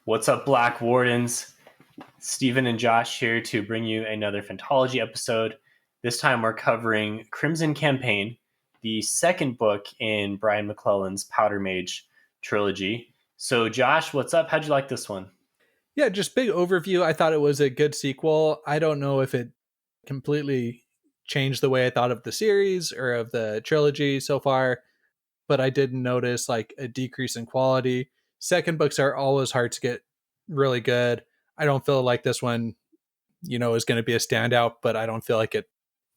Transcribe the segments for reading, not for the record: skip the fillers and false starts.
What's up, Black Wardens? Stephen and Josh here to bring you another Phantology episode. This time we're covering Crimson Campaign, the second book in Brian McClellan's Powdermage trilogy. So, Josh, what's up? How'd you like this one? Yeah, just big overview. I thought it was a good sequel. I don't know if it completely changed the way I thought of the series or of the trilogy so far, but I did notice like a decrease in quality. Second books are always hard to get really good. I don't feel like this one, is going to be a standout, but I don't feel like it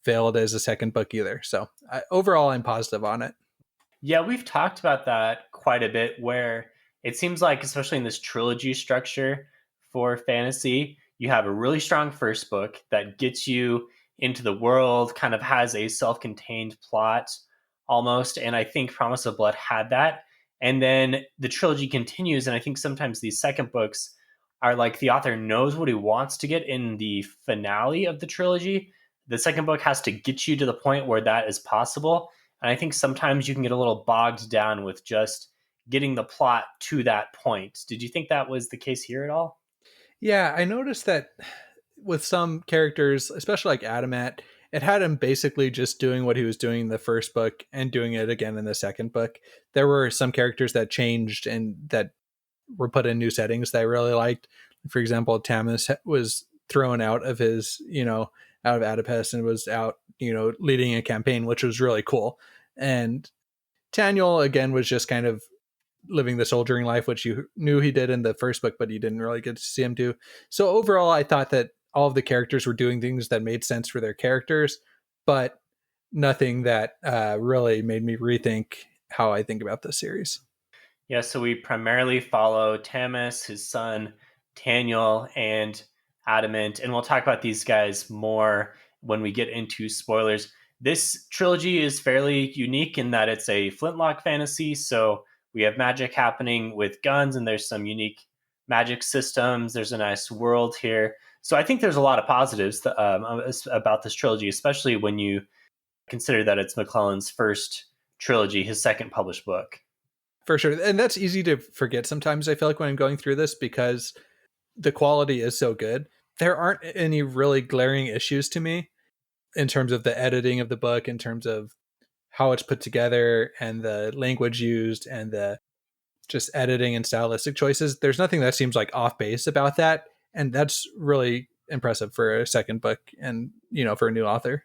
failed as a second book either. So overall, I'm positive on it. Yeah, we've talked about that quite a bit, where it seems like, especially in this trilogy structure for fantasy, you have a really strong first book that gets you into the world, kind of has a self contained plot almost. And I think Promise of Blood had that. And then the trilogy continues. And I think sometimes these second books are like the author knows what he wants to get in the finale of the trilogy. The second book has to get you to the point where that is possible. And I think sometimes you can get a little bogged down with just getting the plot to that point. Did you think that was the case here at all? Yeah, I noticed that with some characters, especially like Adamat, it had him basically just doing what he was doing in the first book and doing it again in the second book. There were some characters that changed and that were put in new settings that I really liked. For example, Tamis was thrown out of out of Adipus and was out, leading a campaign, which was really cool. And Daniel, again, was just kind of living the soldiering life, which you knew he did in the first book, but you didn't really get to see him do. So overall, I thought that all of the characters were doing things that made sense for their characters, but nothing that really made me rethink how I think about this series. Yeah, so we primarily follow Tamis, his son, Daniel, and Adamant, and we'll talk about these guys more when we get into spoilers. This trilogy is fairly unique in that it's a flintlock fantasy, so we have magic happening with guns, and there's some unique magic systems. There's a nice world here. So I think there's a lot of positives about this trilogy, especially when you consider that it's McClellan's first trilogy, his second published book. For sure. And that's easy to forget sometimes, I feel like, when I'm going through this, because the quality is so good. There aren't any really glaring issues to me in terms of the editing of the book, in terms of how it's put together and the language used and the just editing and stylistic choices. There's nothing that seems like off base about that. And that's really impressive for a second book and, for a new author.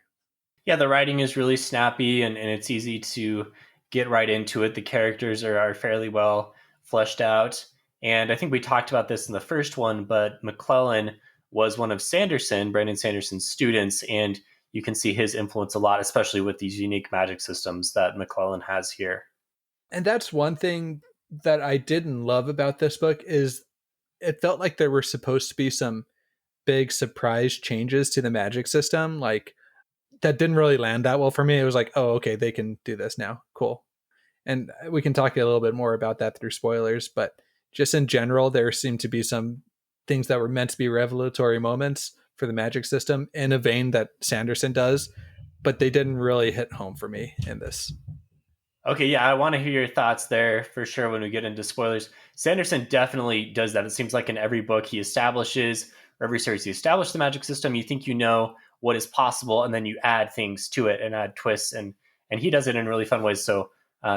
Yeah, the writing is really snappy and it's easy to get right into it. The characters are fairly well fleshed out. And I think we talked about this in the first one, but McClellan was one of Brandon Sanderson's students, and you can see his influence a lot, especially with these unique magic systems that McClellan has here. And that's one thing that I didn't love about this book is it felt like there were supposed to be some big surprise changes to the magic system. Like, that didn't really land that well for me. It was like, oh, okay, they can do this now. Cool. And we can talk a little bit more about that through spoilers, but just in general, there seemed to be some things that were meant to be revelatory moments for the magic system in a vein that Sanderson does, but they didn't really hit home for me in this. Okay, yeah, I want to hear your thoughts there for sure when we get into spoilers. Sanderson definitely does that. It seems like in every book he establishes, or every series he established the magic system, you think you know what is possible, and then you add things to it and add twists, and he does it in really fun ways. So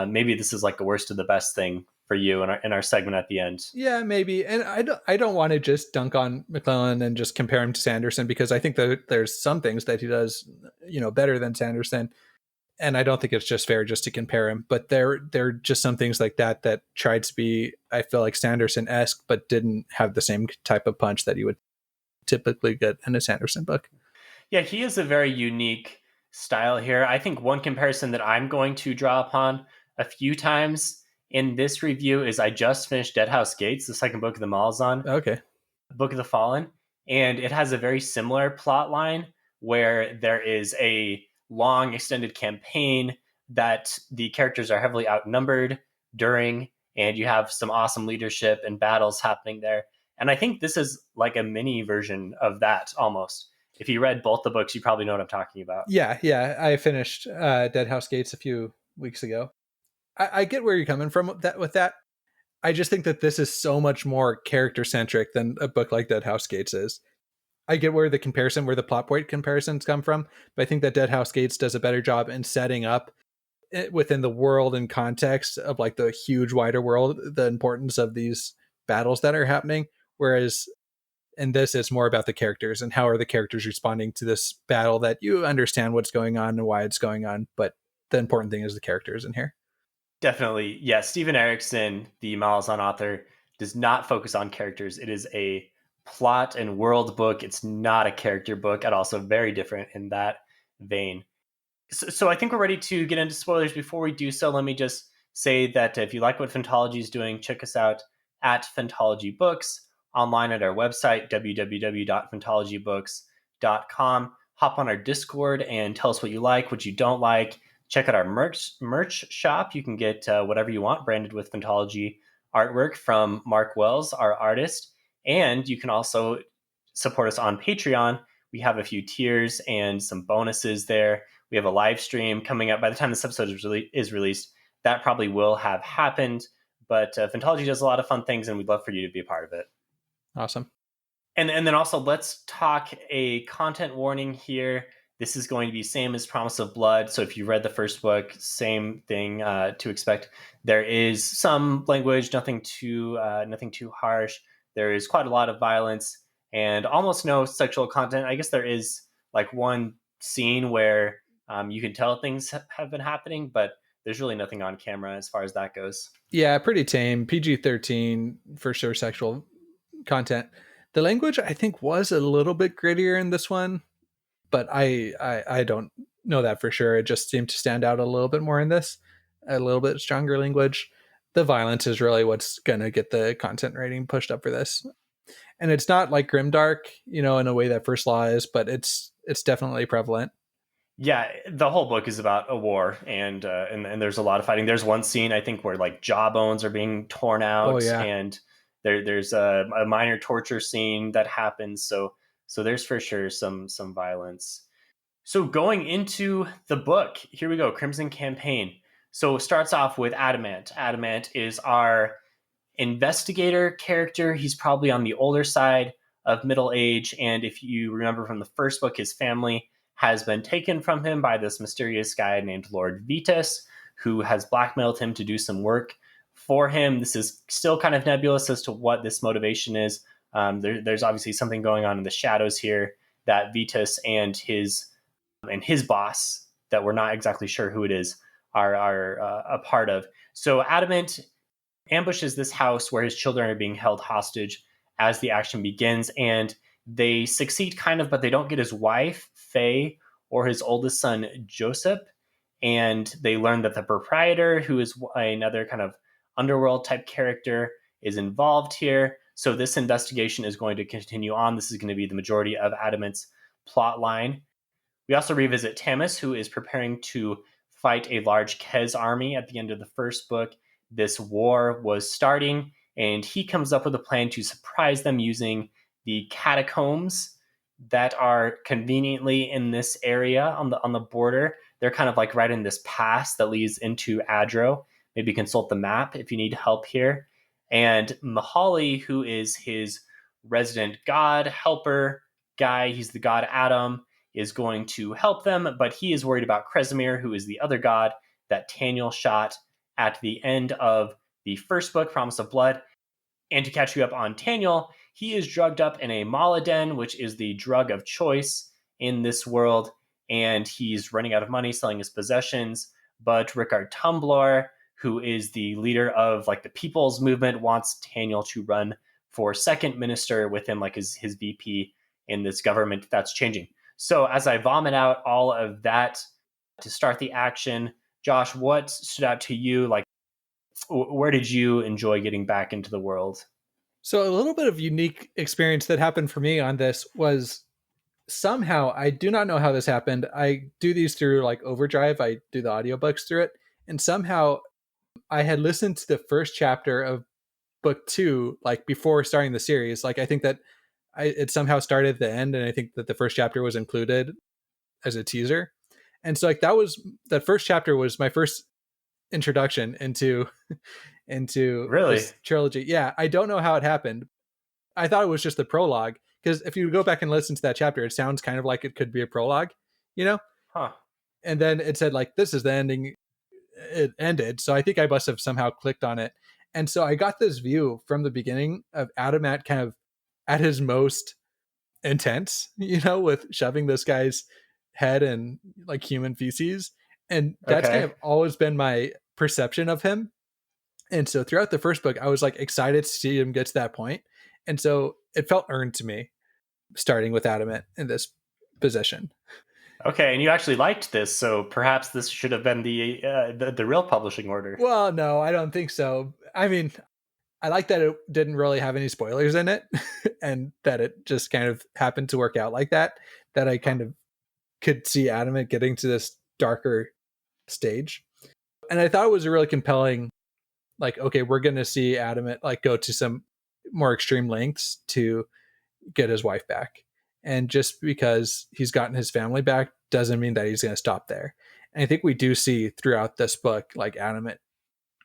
maybe this is like the worst of the best thing for you in our segment at the end. Yeah, maybe. And I don't want to just dunk on McClellan and just compare him to Sanderson, because I think that there's some things that he does, better than Sanderson. And I don't think it's just fair just to compare him, but there are just some things like that tried to be, I feel like, Sanderson-esque, but didn't have the same type of punch that you would typically get in a Sanderson book. Yeah, he is a very unique style here. I think one comparison that I'm going to draw upon a few times in this review is I just finished Deadhouse Gates, the second book of the Malazan, Okay. Book of the Fallen, and it has a very similar plot line where there is a long extended campaign that the characters are heavily outnumbered during, and you have some awesome leadership and battles happening there. And I think this is like a mini version of that almost. If you read both the books, you probably know what I'm talking about. Yeah. I finished Deadhouse Gates a few weeks ago. I get where you're coming from with that. I just think that this is so much more character centric than a book like Deadhouse Gates is. I get where the plot point comparisons come from, but I think that Deadhouse Gates does a better job in setting up it within the world and context of like the huge wider world, the importance of these battles that are happening. Whereas in this, it's more about the characters and how are the characters responding to this battle that you understand what's going on and why it's going on. But the important thing is the characters in here. Definitely. Yeah, Steven Erikson, the Malazan author, does not focus on characters. It is a plot and world book. It's not a character book at all. So very different in that vein. So I think we're ready to get into spoilers. Before we do so, let me just say that if you like what Phantology is doing, check us out at Phantology Books, online at our website, www.phantologybooks.com. Hop on our Discord and tell us what you like, what you don't like. Check out our merch shop. You can get whatever you want branded with Phantology artwork from Mark Wells, our artist. And you can also support us on Patreon. We have a few tiers and some bonuses there. We have a live stream coming up. By the time this episode is released, that probably will have happened. But Phantology does a lot of fun things, and we'd love for you to be a part of it. Awesome. And then also, let's talk a content warning here. This is going to be same as Promise of Blood. So if you read the first book, same thing to expect. There is some language, nothing too harsh. There is quite a lot of violence and almost no sexual content. I guess there is like one scene where you can tell things have been happening, but there's really nothing on camera as far as that goes. Yeah, pretty tame. PG-13 for sure. Sexual content. The language I think was a little bit grittier in this one, but I don't know that for sure. It just seemed to stand out a little bit more in this, a little bit stronger language. The violence is really what's gonna get the content rating pushed up for this, and it's not like grimdark, in a way that First Law is, but it's definitely prevalent. Yeah, the whole book is about a war, and there's a lot of fighting. There's one scene I think where like jawbones are being torn Oh out, yeah, and there's a minor torture scene that happens. So there's for sure some violence. So going into the book, here we go, Crimson Campaign. So it starts off with Adamant. Adamant is our investigator character. He's probably on the older side of middle age. And if you remember from the first book, his family has been taken from him by this mysterious guy named Lord Vitus, who has blackmailed him to do some work for him. This is still kind of nebulous as to what this motivation is. There's obviously something going on in the shadows here that Vitus and his boss, that we're not exactly sure who it is, are a part of. So Adamant ambushes this house where his children are being held hostage as the action begins, and they succeed kind of, but they don't get his wife Faye or his oldest son Joseph. And they learn that the proprietor, who is another kind of underworld type character, is involved here. So this investigation is going to continue on. This is going to be the majority of Adamant's plot line. We also revisit Tamis, who is preparing to fight a large Kez army at the end of the first book. This war was starting, and he comes up with a plan to surprise them using the catacombs that are conveniently in this area on the border. They're kind of like right in this pass that leads into Adro. Maybe consult the map if you need help here. And Mahali, who is his resident god helper guy, he's the god Adam, is going to help them, but he is worried about Kresimir, who is the other god that Taniel shot at the end of the first book, Promise of Blood. And to catch you up on Taniel, he is drugged up in a Maladen, which is the drug of choice in this world, and he's running out of money selling his possessions. But Rickard Tumblr, who is the leader of like the People's Movement, wants Taniel to run for second minister with him, like his VP in this government that's changing. So as I vomit out all of that to start the action, Josh, what stood out to you? Like, where did you enjoy getting back into the world? So a little bit of unique experience that happened for me on this was somehow, I do not know how this happened. I do these through like Overdrive. I do the audiobooks through it. And somehow I had listened to the first chapter of book 2 like before starting the series. Like I think that it somehow started at the end, and I think that the first chapter was included as a teaser. And so like that first chapter was my first introduction into into Really? this trilogy. Yeah, I don't know how it happened. I thought it was just the prologue because if you go back and listen to that chapter, it sounds kind of like it could be a prologue, you know? Huh. And then it said like this is the ending. It ended. So I think I must have somehow clicked on it. And so I got this view from the beginning of Adamat kind of at his most intense, with shoving this guy's head in like human feces. And that's kind Okay. of always been my perception of him. And so throughout the first book, I was like excited to see him get to that point. And so it felt earned to me starting with Adamant in this position. Okay, and you actually liked this, so perhaps this should have been the real publishing order. Well, no, I don't think so. I mean, I like that it didn't really have any spoilers in it and that it just kind of happened to work out like that, that I Huh. kind of could see Adamant getting to this darker stage. And I thought it was a really compelling, like, okay, we're going to see Adamant like go to some more extreme lengths to get his wife back. And just because he's gotten his family back doesn't mean that he's going to stop there. And I think we do see throughout this book, like Adamant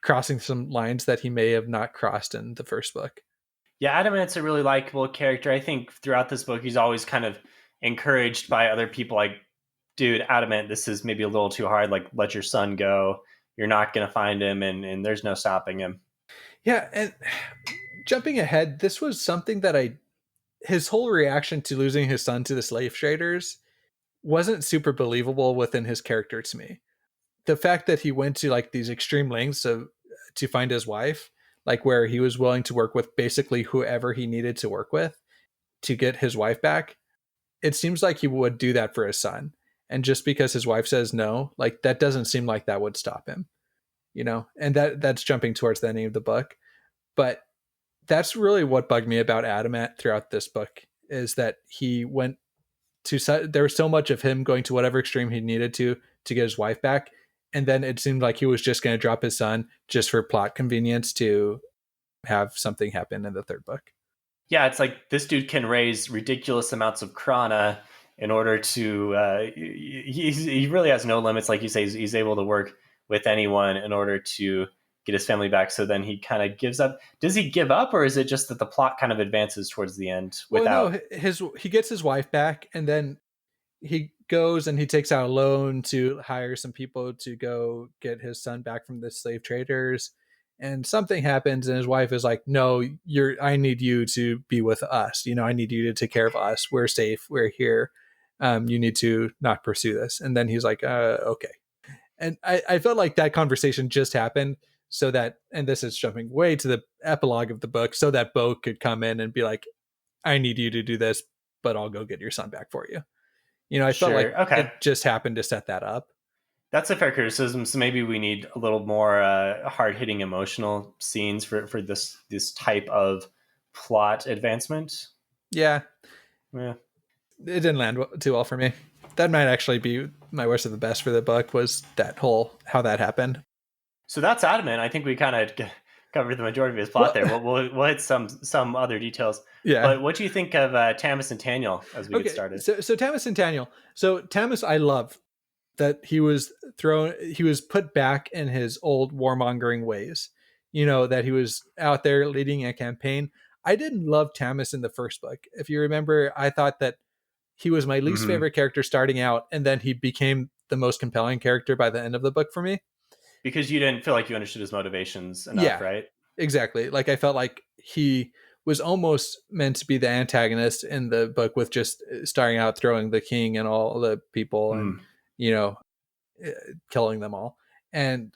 crossing some lines that he may have not crossed in the first book. Yeah, Adamant's a really likable character. I think throughout this book, he's always kind of encouraged by other people, like, dude, Adamant, this is maybe a little too hard. Like, let your son go. You're not going to find him, and there's no stopping him. Yeah, and jumping ahead, this was something that his whole reaction to losing his son to the slave traders wasn't super believable within his character to me. The fact that he went to like these extreme lengths to find his wife, like where he was willing to work with basically whoever he needed to work with to get his wife back, it seems like he would do that for his son. And just because his wife says no, like that doesn't seem like that would stop him, And that's jumping towards the ending of the book. But that's really what bugged me about Adamant throughout this book is that he went to there was so much of him going to whatever extreme he needed to get his wife back, and then it seemed like he was just going to drop his son just for plot convenience to have something happen in the third book. Yeah, it's like this dude can raise ridiculous amounts of krana in order to. He really has no limits. Like you say, he's able to work with anyone in order to get his family back. So then he kind of gives up. Does he give up, or is it just that the plot kind of advances towards the end Well, without? no, he gets his wife back, and then he goes and he takes out a loan to hire some people to go get his son back from the slave traders. And something happens, and his wife is like, "No, I need you to be with us. I need you to take care of us. We're safe. We're here. You need to not pursue this." And then he's like, "Okay." And I felt like that conversation just happened so that, and this is jumping way to the epilogue of the book, so that Bo could come in and be like, "I need you to do this, but I'll go get your son back for you." I felt like Sure. Okay. it just happened to set that up. That's a fair criticism. So maybe we need a little more hard hitting emotional scenes for this type of plot advancement. Yeah, Yeah. it didn't land too well for me. That might actually be my worst of the best for the book, was that whole how that happened. So that's Adamant. I think we kind of covered the majority of his plot Well, there. We'll hit some other details. yeah. But what do you think of Tamis and Taniel as we get Okay. started? So Tamis and Daniel. So Tamis, I love that he was put back in his old warmongering ways. That he was out there leading a campaign. I didn't love Tamis in the first book. If you remember, I thought that he was my least Hmm. favorite character starting out, and then he became the most compelling character by the end of the book for me. Because you didn't feel like you understood his motivations enough, Yeah, right? exactly. Like I felt like he was almost meant to be the antagonist in the book with just starting out throwing the king and all the people and Mm. you know uh, killing them all. And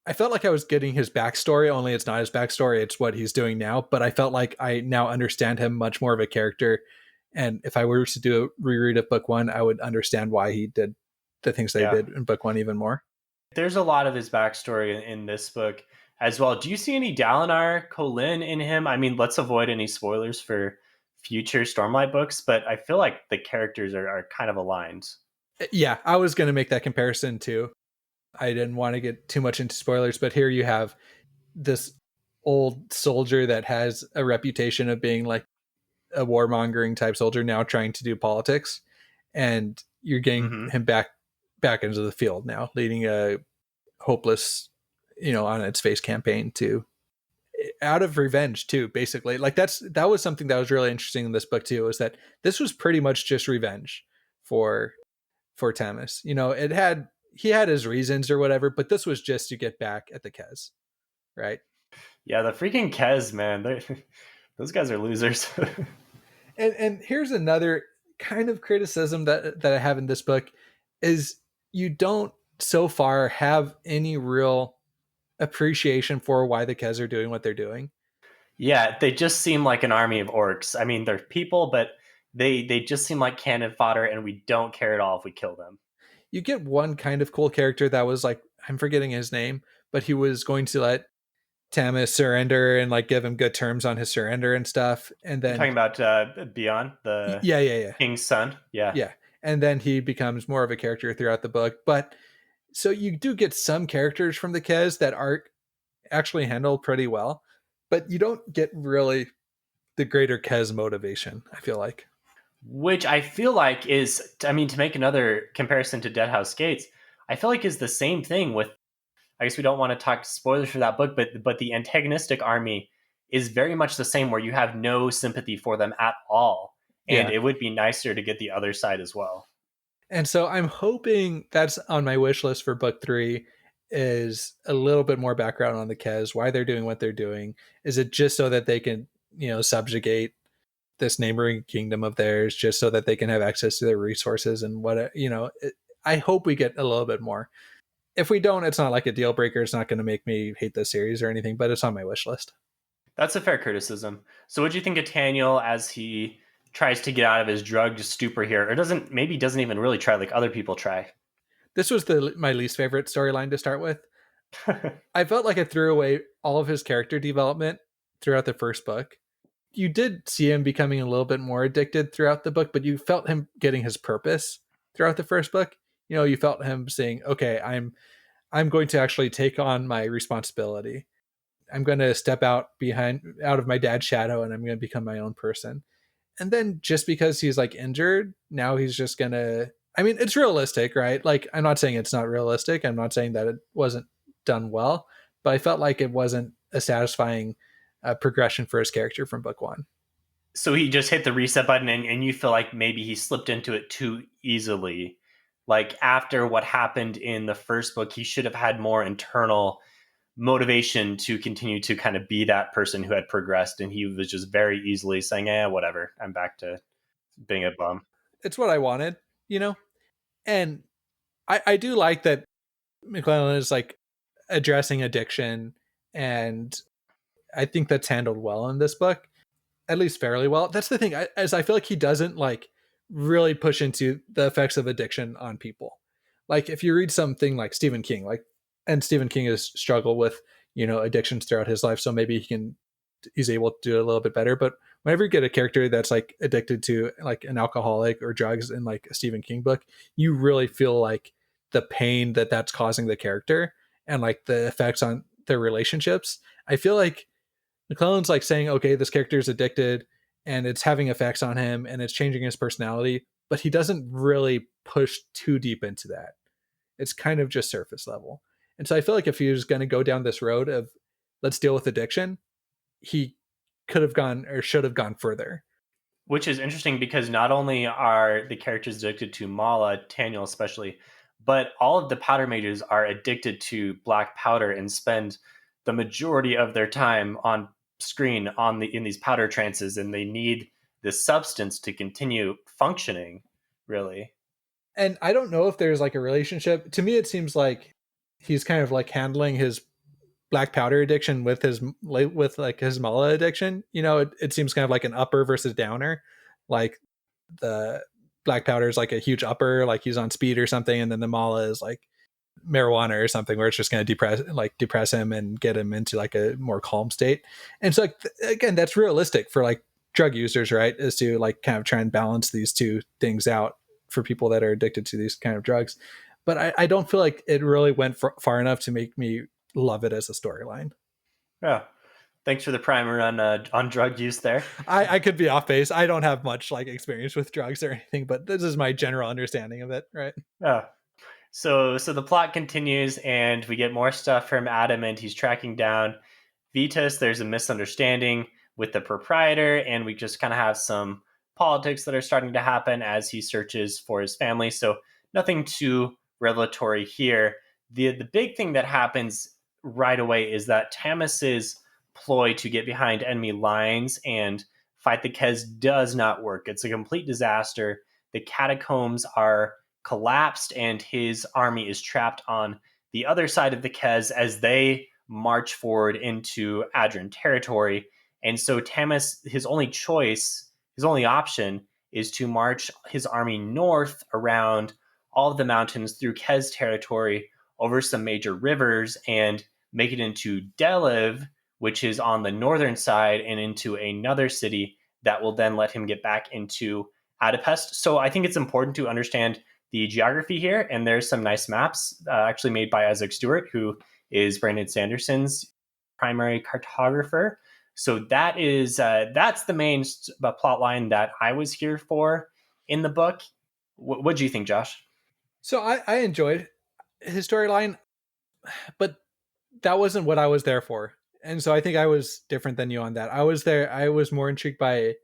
I felt like I was getting his backstory, only it's not his backstory, it's what he's doing now. But I felt like I now understand him much more of a character. And if I were to do a reread of book one, I would understand why he did the things they Yeah. did in book one even more. There's a lot of his backstory in this book as well. Do you see any Dalinar Kholin in him? I mean, let's avoid any spoilers for future Stormlight books, but I feel like the characters are kind of aligned. Yeah, I was going to make that comparison too. I didn't want to get too much into spoilers, but here you have this old soldier that has a reputation of being like a warmongering type soldier now trying to do politics, and you're getting Hmm. him back into the field now, leading a hopeless, on its face campaign too. out of revenge too, basically. Like that was something that was really interesting in this book too, is that this was pretty much just revenge for Tamis. You know, he had his reasons or whatever, but this was just to get back at the Kez, right? Yeah, the freaking Kez, man. Those guys are losers. And here's another kind of criticism that I have in this book is you don't so far have any real appreciation for why the Kez are doing what they're doing. Yeah, they just seem like an army of orcs. I mean, they're people, but they just seem like cannon fodder, and we don't care at all if we kill them. You get one kind of cool character that was like, I'm forgetting his name, but he was going to let Tamis surrender and like give him good terms on his surrender and stuff. And You're then talking about Beyond, the yeah. king's son. Yeah, Yeah. And then he becomes more of a character throughout the book. But so you do get some characters from the Kez that are actually handled pretty well, but you don't get really the greater Kez motivation, I feel like. which I feel like is, I mean, to make another comparison to Deadhouse Gates, I feel like is the same thing with. I guess we don't want to talk spoilers for that book, but the antagonistic army is very much the same, where you have no sympathy for them at all, and Yeah. it would be nicer to get the other side as well. And so I'm hoping that's on my wish list for book 3 is a little bit more background on the Kez, why they're doing what they're doing. Is it just so that they can, you know, subjugate this neighboring kingdom of theirs just so that they can have access to their resources and what, you know, I hope we get a little bit more. If we don't, it's not like a deal breaker. It's not going to make me hate the series or anything, but it's on my wish list. That's a fair criticism. So, what do you think of Taniel as he tries to get out of his drug stupor here, or doesn't even really try like other people try? This was my least favorite storyline to start with. I felt like I threw away all of his character development throughout the first book. You did see him becoming a little bit more addicted throughout the book, but you felt him getting his purpose throughout the first book. You know, you felt him saying, "Okay, I'm going to actually take on my responsibility. I'm going to step out of my dad's shadow and I'm going to become my own person." And then just because he's like injured, now he's just going to, I mean, it's realistic, right? Like, I'm not saying it's not realistic. I'm not saying that it wasn't done well, but I felt like it wasn't a satisfying progression for his character from book 1. So he just hit the reset button, and you feel like maybe he slipped into it too easily. Like after what happened in the first book, he should have had more internal motivation to continue to kind of be that person who had progressed, and he was just very easily saying, whatever, I'm back to being a bum. It's what I wanted, you know? And I do like that McClellan is like addressing addiction, and I think that's handled well in this book, at least fairly well. That's the thing, as I feel like he doesn't like really push into the effects of addiction on people. Like if you read something like Stephen King, like, and Stephen King has struggled with, you know, addictions throughout his life, so maybe he's able to do it a little bit better. But whenever you get a character that's like addicted to like an alcoholic or drugs in like a Stephen King book, you really feel like the pain that that's causing the character and like the effects on their relationships. I feel like McClellan's like saying, okay, this character is addicted and it's having effects on him and it's changing his personality, but he doesn't really push too deep into that. It's kind of just surface level. And so I feel like if he was going to go down this road of let's deal with addiction, he could have gone or should have gone further. Which is interesting because not only are the characters addicted to Mala, Taniel especially, but all of the powder mages are addicted to black powder and spend the majority of their time on screen in these powder trances, and they need this substance to continue functioning, really. And I don't know if there's like a relationship. To me, it seems like he's kind of like handling his black powder addiction with like his mala addiction. You know, it seems kind of like an upper versus downer. Like the black powder is like a huge upper, like he's on speed or something, and then the mala is like marijuana or something where it's just going to depress him and get him into like a more calm state. And so like, again, that's realistic for like drug users, right? Is to like kind of try and balance these two things out for people that are addicted to these kind of drugs. But I don't feel like it really went far enough to make me love it as a storyline. Yeah. Thanks for the primer on drug use there. I could be off base. I don't have much like experience with drugs or anything, but this is my general understanding of it, right? Yeah. So the plot continues, and we get more stuff from Adam, and he's tracking down Vetus, there's a misunderstanding with the proprietor, and we just kind of have some politics that are starting to happen as he searches for his family. So nothing too revelatory here. The big thing that happens right away is that Tamas's ploy to get behind enemy lines and fight the Kez does not work. It's a complete disaster. The catacombs are collapsed, and his army is trapped on the other side of the Kez as they march forward into Adran territory. And so Tamas, his only choice, his only option is to march his army north around all of the mountains through Kez territory over some major rivers and make it into Delev, which is on the northern side, and into another city that will then let him get back into Adapest. So I think it's important to understand the geography here, and there's some nice maps actually made by Isaac Stewart, who is Brandon Sanderson's primary cartographer. So that's the main plot line that I was here for in the book. What do you think, Josh? So I enjoyed his storyline, but that wasn't what I was there for. And so I think I was different than you on that. I was more intrigued by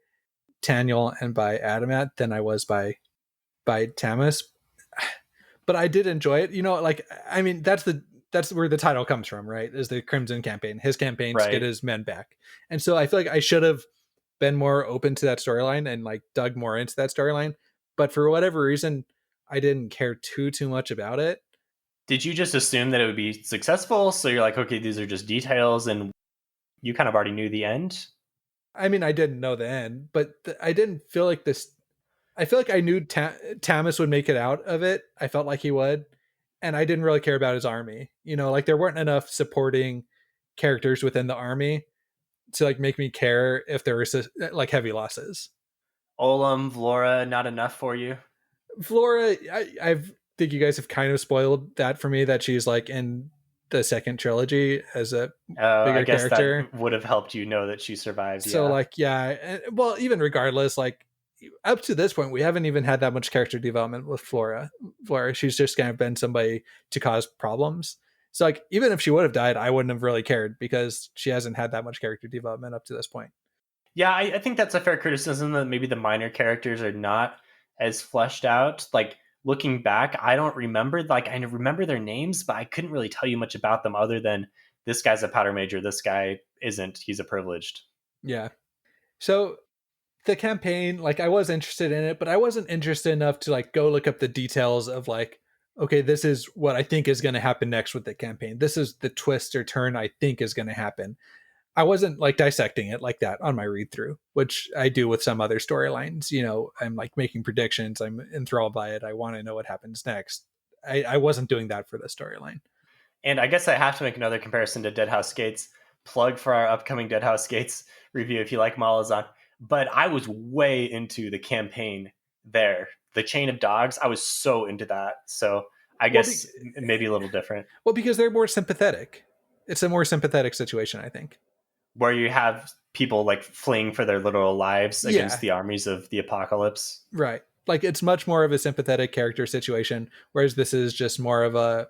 Taniel and by Adamat than I was by Tamas. But I did enjoy it. Like, I mean, that's where the title comes from, right? Is the Crimson campaign. His campaign to get his men back. And so I feel like I should have been more open to that storyline and like dug more into that storyline. But for whatever reason, I didn't care too much about it. Did you just assume that it would be successful? So you're like, okay, these are just details, and you kind of already knew the end? I mean, I didn't know the end, but I didn't feel like this. I feel like I knew Tamas would make it out of it. I felt like he would. And I didn't really care about his army. Like there weren't enough supporting characters within the army to like make me care if there were like heavy losses. Olam, Vlora, not enough for you? Flora, I think you guys have kind of spoiled that for me, that she's like in the second trilogy as a bigger I guess character. that would have helped you know that she survived. So Yeah. like, yeah. Well, even regardless, like up to this point, we haven't even had that much character development with Flora. She's just kind of been somebody to cause problems. So like, even if she would have died, I wouldn't have really cared because she hasn't had that much character development up to this point. Yeah, I think that's a fair criticism that maybe the minor characters are not as fleshed out. Like looking back, I don't remember, like I remember their names, but I couldn't really tell you much about them other than this guy's a Powdermage, this guy isn't. He's a privileged. Yeah. So the campaign, like I was interested in it, but I wasn't interested enough to like go look up the details of like, okay, this is what I think is going to happen next with the campaign. This is the twist or turn I think is going to happen. I wasn't like dissecting it like that on my read through, which I do with some other storylines. I'm like making predictions. I'm enthralled by it. I want to know what happens next. I wasn't doing that for the storyline. And I guess I have to make another comparison to Deadhouse Gates. Plug for our upcoming Deadhouse Gates review if you like Malazan. But I was way into the campaign there. The Chain of Dogs, I was so into that. So I guess maybe a little different. Well, because they're more sympathetic. It's a more sympathetic situation, I think. Where you have people like fleeing for their literal lives against the armies of the apocalypse. Right. Like it's much more of a sympathetic character situation, whereas this is just more of a,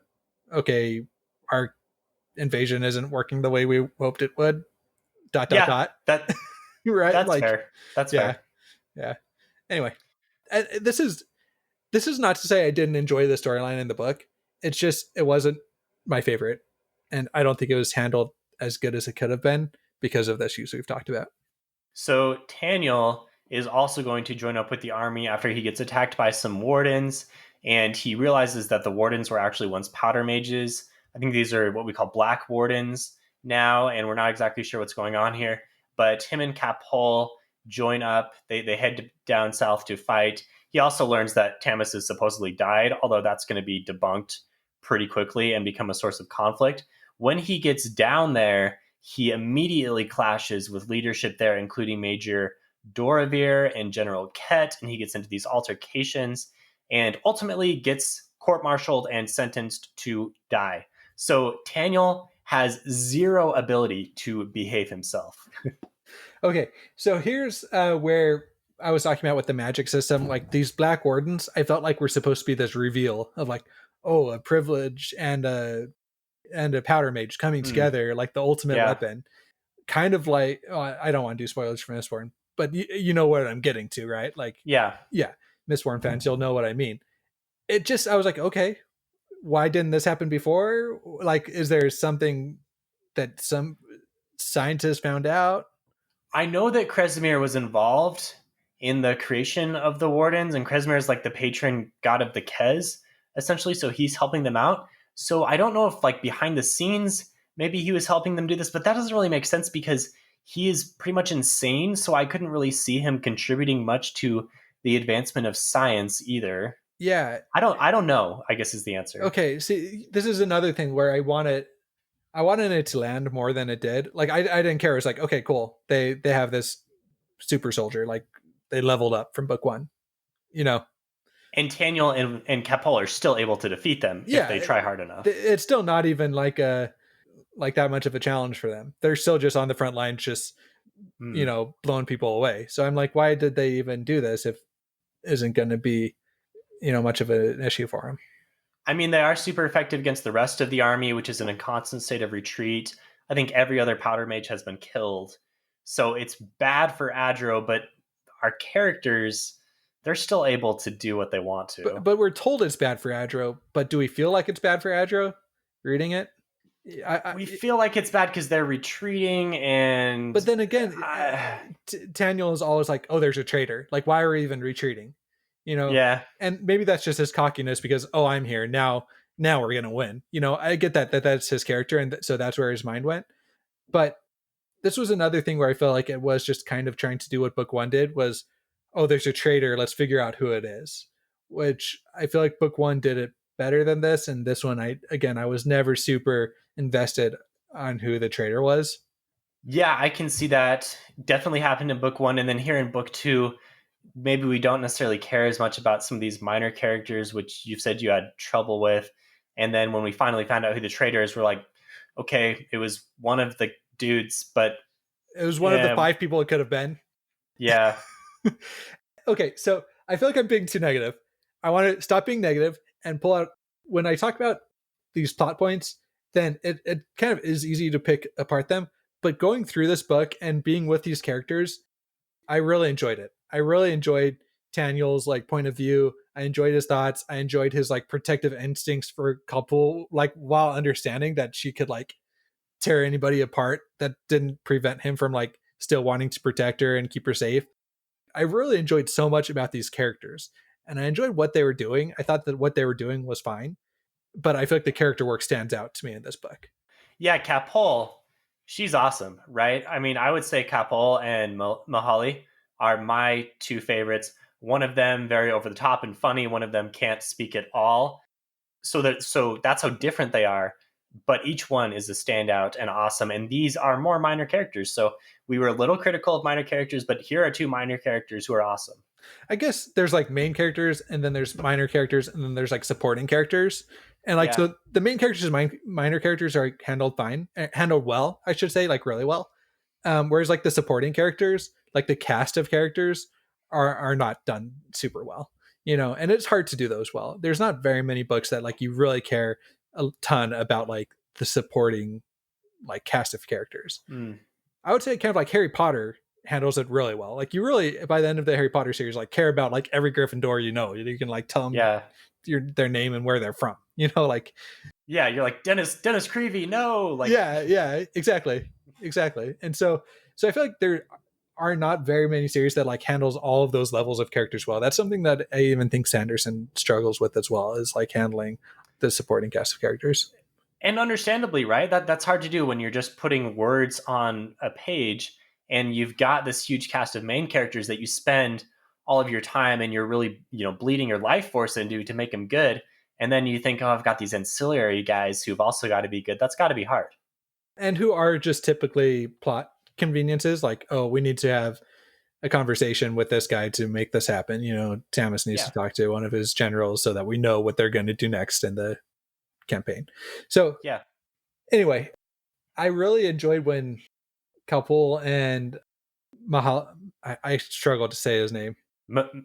okay, our invasion isn't working the way we hoped it would. ... That right. That's like, fair. That's fair. Yeah. Anyway, this is not to say I didn't enjoy the storyline in the book. It's just it wasn't my favorite, and I don't think it was handled as good as it could have been because of the issues we've talked about. So Taniel is also going to join up with the army after he gets attacked by some wardens, and he realizes that the wardens were actually once powder mages. I think these are what we call black wardens now, and we're not exactly sure what's going on here. But him and Capol join up. They head down south to fight. He also learns that Tamas has supposedly died, although that's going to be debunked pretty quickly and become a source of conflict. When he gets down there, he immediately clashes with leadership there, including Major Doravir and General Ket, and he gets into these altercations and ultimately gets court-martialed and sentenced to die. So Taniel has zero ability to behave himself. Okay, so here's where I was talking about with the magic system. Like these black wardens, I felt like were supposed to be this reveal of like, oh, a privilege and a powder mage coming together, like the ultimate weapon. kind of like, oh, I don't want to do spoilers for Mistborn, but you know what I'm getting to, right? Like, Yeah. yeah, Mistborn fans, you'll know what I mean. It just, I was like, okay, why didn't this happen before? Like, is there something that some scientists found out? I know that Kresimir was involved in the creation of the Wardens, and Kresimir is like the patron god of the Kez, essentially. So he's helping them out. So I don't know if, like, behind the scenes, maybe he was helping them do this, but that doesn't really make sense because he is pretty much insane. So I couldn't really see him contributing much to the advancement of science either. Yeah. I don't know, I guess is the answer. Okay. See, this is another thing where I wanted it to land more than it did. Like I didn't care. It's like, okay, cool. They have this super soldier. Like they leveled up from book one. You know, And Taniel and Capel are still able to defeat them if yeah, they try hard enough. it's still not even like that much of a challenge for them. They're still just on the front lines, just Hmm. blowing people away. So I'm like, why did they even do this if it isn't going to be much of an issue for them? I mean, they are super effective against the rest of the army, which is in a constant state of retreat. I think every other powder mage has been killed. So it's bad for Adro, but our characters, they're still able to do what they want to. But we're told it's bad for Adro. But do we feel like it's bad for Adro? Reading it, We feel like it's bad because they're retreating, and but then again, I, Daniel is always like, "Oh, there's a traitor. Like, why are we even retreating?" yeah, And maybe that's just his cockiness because, oh, I'm here now. Now we're gonna win. I get that's his character, and so that's where his mind went. But this was another thing where I felt like it was just kind of trying to do what book one did was, oh, there's a traitor. Let's figure out who it is. Which I feel like book one did it better than this, and this one, I was never super invested on who the traitor was. yeah, I can see that definitely happened in book one, and then here in book two, maybe we don't necessarily care as much about some of these minor characters, which you've said you had trouble with. And then when we finally found out who the traitor is, we're like, okay, it was one of the dudes, but It was one of the yeah, five people it could have been. yeah, Okay, so I feel like I'm being too negative. I want to stop being negative and pull out when I talk about these plot points, then it kind of is easy to pick apart them. But going through this book and being with these characters, I really enjoyed it. I really enjoyed Daniel's like point of view. I enjoyed his thoughts. I enjoyed his like protective instincts for couple, like while understanding that she could like tear anybody apart. That didn't prevent him from like still wanting to protect her and keep her safe. I really enjoyed so much about these characters, and I enjoyed what they were doing. I thought that what they were doing was fine, but I feel like the character work stands out to me in this book. yeah. Capol, she's awesome, right? I mean, I would say Capol and Mahali are my two favorites. One of them very over the top and funny. One of them can't speak at all. So that's how different they are, but each one is a standout and awesome, and these are more minor characters. So we were a little critical of minor characters, but here are two minor characters who are awesome. I guess there's like main characters, and then there's minor characters, and then there's like supporting characters. And like Yeah, so, the main characters and minor characters are handled fine, handled well, I should say, like really well. Whereas like the supporting characters, like the cast of characters, are not done super well. And it's hard to do those well. There's not very many books that like you really care a ton about like the supporting like cast of characters. mm, I would say kind of like Harry Potter handles it really well. Like you really by the end of the Harry Potter series like care about like every Gryffindor. You can like tell them yeah, their name and where they're from. Like yeah. You're like Dennis Creevy. No, like yeah, exactly. And so I feel like there are not very many series that like handles all of those levels of characters well. That's something that I even think Sanderson struggles with as well, is like handling the supporting cast of characters. and understandably, right? That's hard to do when you're just putting words on a page, and you've got this huge cast of main characters that you spend all of your time and you're really bleeding your life force into to make them good. And then you think, oh, I've got these ancillary guys who've also got to be good. That's got to be hard. And who are just typically plot conveniences, like, oh, we need to have a conversation with this guy to make this happen. Tamas needs Yeah, to talk to one of his generals so that we know what they're going to do next in the campaign. So yeah. anyway, I really enjoyed when Couple and Mahal, I struggle to say his name,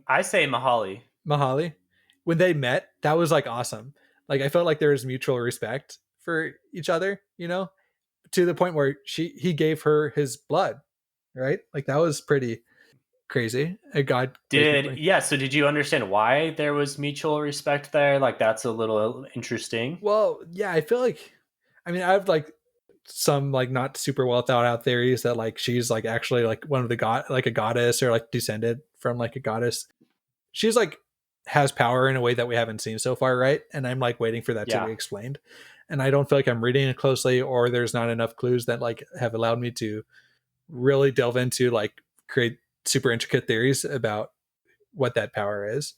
I say Mahali. Mahali, when they met, that was like awesome. Like I felt like there was mutual respect for each other, to the point where he gave her his blood, right? Like that was pretty crazy. A god basically. So did you understand why there was mutual respect there? Like that's a little interesting. Well, yeah, I feel like, I mean, I have like some like not super well thought out theories that like she's like actually like one of the god, like a goddess, or like descended from like a goddess. She's like has power in a way that we haven't seen so far, right? And I'm like waiting for that to be Yeah. explained. And I don't feel like I'm reading it closely, or there's not enough clues that like have allowed me to really delve into like create super intricate theories about what that power is.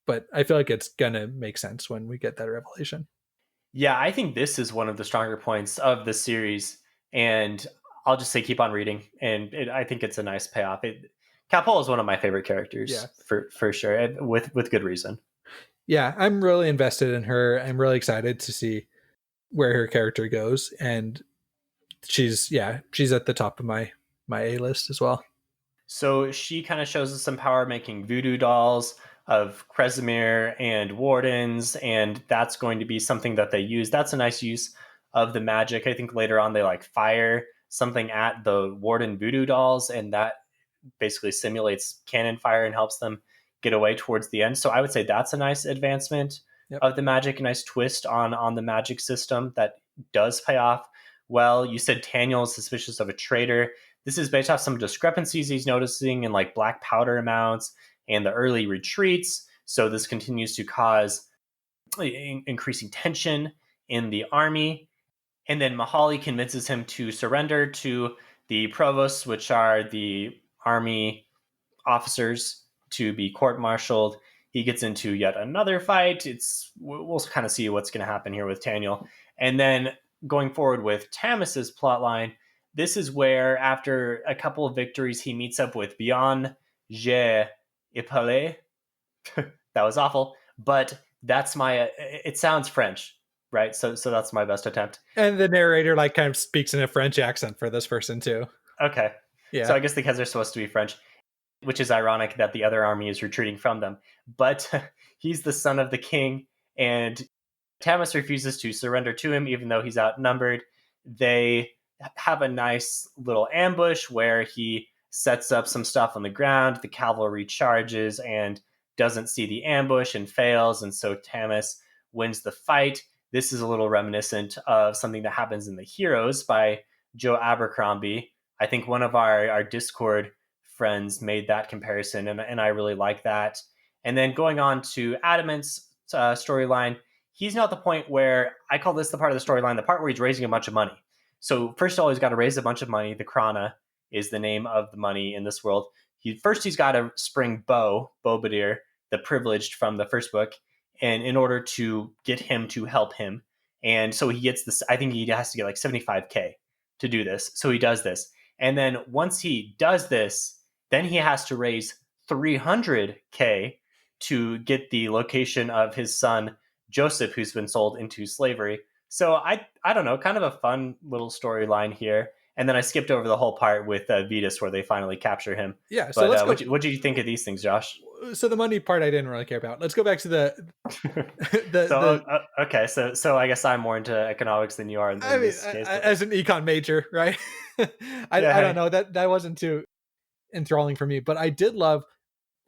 But I feel like it's gonna make sense when we get that revelation. Yeah, I think this is one of the stronger points of the series, and I'll just say keep on reading, and I think it's a nice payoff. Capol is one of my favorite Yeah. characters for sure, and with good reason. Yeah, I'm really invested in her. I'm really excited to see where her character goes, and she's at the top of my A list as well. So she kind of shows us some power making voodoo dolls of Kresimir and wardens, and that's going to be something that they use. That's a nice use of the magic. I think later on they like fire something at the warden voodoo dolls, and that basically simulates cannon fire and helps them get away towards the end. So I would say that's a nice advancement Yep. of the magic, a nice twist on the magic system that does pay off. Well, you said Taniel is suspicious of a traitor. This is based off some discrepancies he's noticing in like black powder amounts and the early retreats. So this continues to cause increasing tension in the army. And then Mahali convinces him to surrender to the provosts, which are the army officers, to be court-martialed. He gets into yet another fight. We'll kind of see what's going to happen here with Taniel. And then going forward with Tamas's plotline, this is where after a couple of victories, he meets up with Bion Je Ipale. That was awful, but that's my. It sounds French, right? So that's my best attempt. And the narrator like kind of speaks in a French accent for this person too. Okay, so Yeah. I guess because they're supposed to be French, which is ironic that the other army is retreating from them. But he's the son of the king, and Tamas refuses to surrender to him, even though he's outnumbered. They have a nice little ambush where he sets up some stuff on the ground. The cavalry charges and doesn't see the ambush and fails, and so Tamas wins the fight. This is a little reminiscent of something that happens in The Heroes by Joe Abercrombie. I think one of our Discord friends made that comparison, and I really like that. And then going on to Adamant's storyline, he's now at the point where I call this the part of the storyline, the part where he's raising a bunch of money. So first of all, he's got to raise a bunch of money. The Krana is the name of the money in this world. He's got to spring Bobadir, the privileged from the first book, and in order to get him to help him. And so he gets this, I think he has to get like 75K to do this. So he does this. And then once he does this, then he has to raise 300K to get the location of his son, Joseph, who's been sold into slavery. So I don't know, kind of a fun little storyline here. And then I skipped over the whole part with Vetus where they finally capture him. Yeah. So But let's go. what did you think of these things, Josh? So the money part I didn't really care about. Let's go back to the So the okay, so I guess I'm more into economics than you are I in mean, this case. But as an econ major, right? yeah, I don't hey. know, that wasn't too enthralling for me, but I did love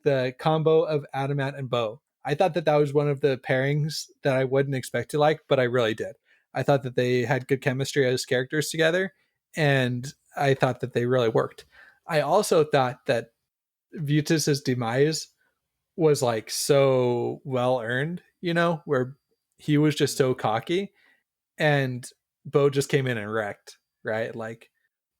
the combo of Adamant and Bo. I thought that was one of the pairings that I wouldn't expect to like, but I really did. I thought that they had good chemistry as characters together, and I thought that they really worked. I also thought that Vutus's demise was like so well earned, where he was just so cocky, and Bo just came in and wrecked, right? Like,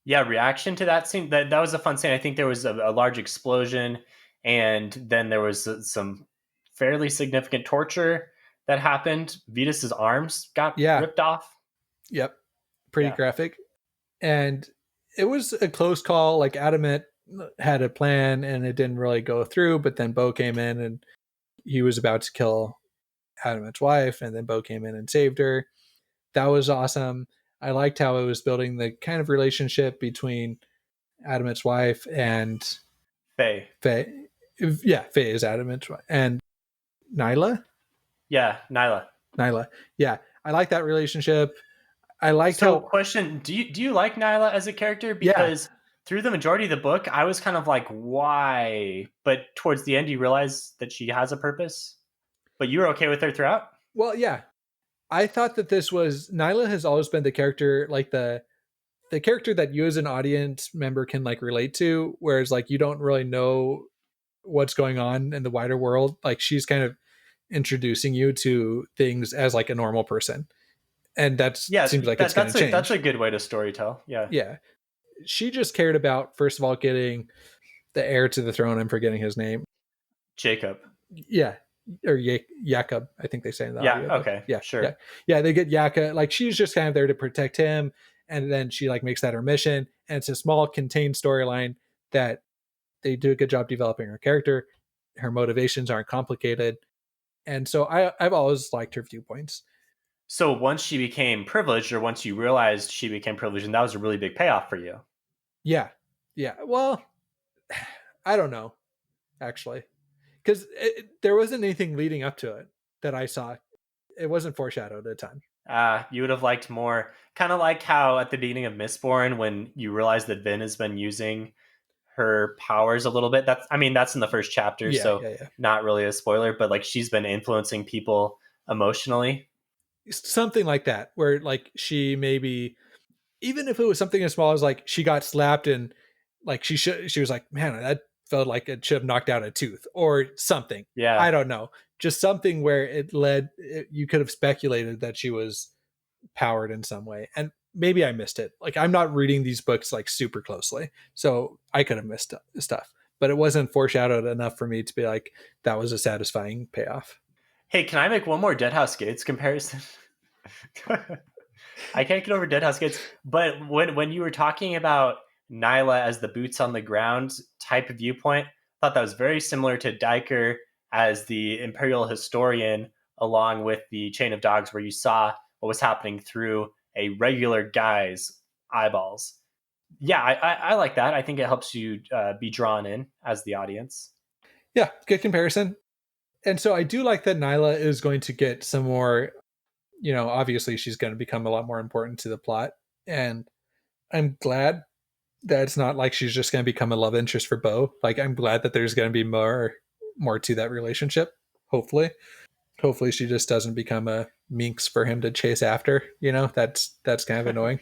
Yeah, reaction to that scene, that was a fun scene. I think there was a large explosion, and then there was some fairly significant torture that happened. Vetus's arms got yeah, ripped off. yep, pretty Yeah. graphic. And it was a close call. Like Adamant had a plan and it didn't really go through, but then Bo came in and he was about to kill Adamant's wife, and then Bo came in and saved her. That was awesome. I liked how it was building the kind of relationship between Adamant's wife and Faye. Faye. Yeah, Faye is Adamant's wife. And Nyla? Yeah, Nyla. Nyla. Yeah, I like that relationship. I liked So, how, question: do you like Nyla as a character? yeah. Because through the majority of the book, I was kind of like, why? But towards the end, you realize that she has a purpose. But you were okay with her throughout. Well, yeah. I thought that this was Nyla has always been the character, like the character that you as an audience member can like relate to, whereas like you don't really know what's going on in the wider world. Like she's kind of introducing you to things as like a normal person, and that Yeah, seems like it's going that's to a change. good way to storytell. Yeah, Yeah, she just cared about first of all getting the heir to the throne. I'm forgetting his name. Jacob. Yeah, or Jakob, I think they say in the Yeah, audiobook. okay, Yeah, yeah, sure. yeah. They get Yaka. Like she's just kind of there to protect him, and then she like makes that her mission. And it's a small contained storyline that they do a good job developing her character. Her motivations aren't complicated, and so I've always liked her viewpoints. So once she became privileged, or once you realized she became privileged, and that was a really big payoff for you. Yeah, yeah. Well, I don't know actually, because there wasn't anything leading up to it that I saw. It wasn't foreshadowed a ton. You would have liked more, kind of like how at the beginning of Mistborn, when you realize that Vin has been using her powers a little bit. That's in the first chapter, Yeah, so yeah, yeah. not really a spoiler, but like she's been influencing people emotionally. Something like that, where like she maybe, even if it was something as small as like she got slapped and like she was like, man, that felt like it should have knocked out a tooth or something. I Yeah. don't know, just something where you could have speculated that she was powered in some way, and maybe I missed it. Like I'm not reading these books like super closely, so I could have missed stuff, but it wasn't foreshadowed enough for me to be like that was a satisfying payoff. Hey, can I make one more Deadhouse Gates comparison? I can't get over Deadhouse Gates, but when you were talking about Nyla as the boots on the ground type of viewpoint, I thought that was very similar to Diker as the imperial historian, along with the Chain of Dogs, where you saw what was happening through a regular guy's eyeballs. Yeah, I like that. I think it helps you be drawn in as the audience. Yeah, good comparison. And so I do like that Nyla is going to get some more, obviously she's going to become a lot more important to the plot. And I'm glad that it's not like she's just going to become a love interest for Bo. Like I'm glad that there's going to be more to that relationship. Hopefully. Hopefully she just doesn't become a minx for him to chase after, that's kind of annoying.